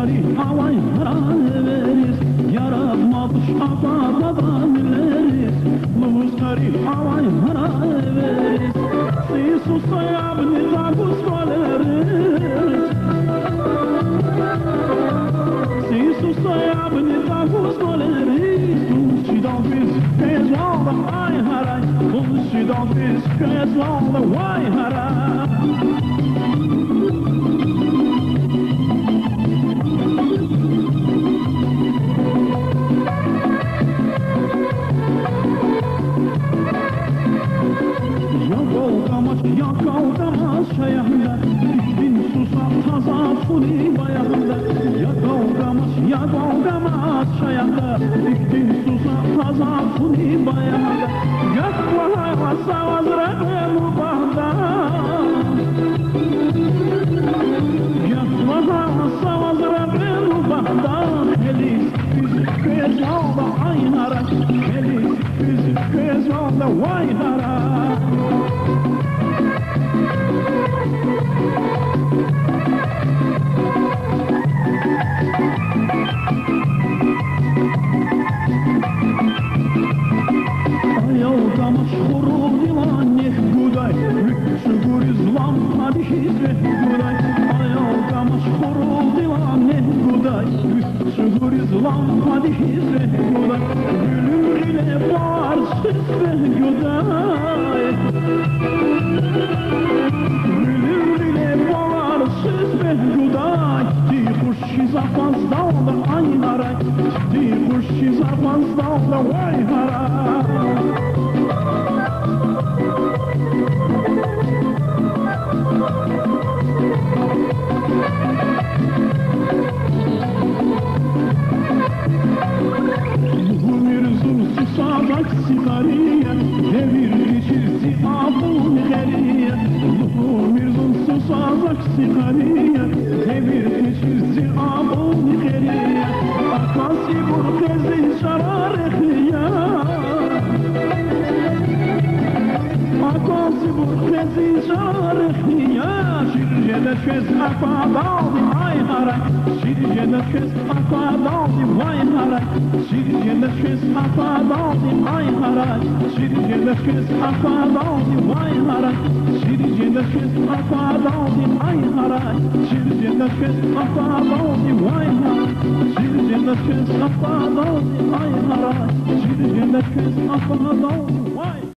kari havay haraveris, yaratmamış abadan ileris. Luz kari havay haraveris, si susayabni tagus valeris. Si susayabni tagus valeris, dulcidão fiz, fez onda, ai harai. Dulcidão fiz, fez onda, ai harai. Yakavgamaz şayanda, bin susam taza suni bayanda. Yakavgamaz şayanda, bin susam taza suni bayanda. Yakvaha savazraqe mubanda, yakvaha savazraqe mubanda. Elis fizik kez olda aynara, elis fizik kez olda vaynara. Hadi hizmet yola, gülüm ile var süsle yoday. Gülüm ile var süsle yoday. Di kuş şizafaz dağda aynara, di kuş şizafaz dağda vay hara. Sikariye, devir geçirsi abun geriye. Mirzun susazak sikariye, devir geçirsi abun geriye. Akasi burkezi şararehiye, akasi burkezi şararehiye. Şirjede şez akadaldi ay haray, şirjede şez akadaldi vay haray. Şirjede şez akadaldi ay haray, şirjede şez akadaldi vay haray. Şirjede şez akadaldi ay haray, şirjede şez akadaldi vay haray. Şirjede şez akadaldi ay haray, şirjede şez akadaldi vay.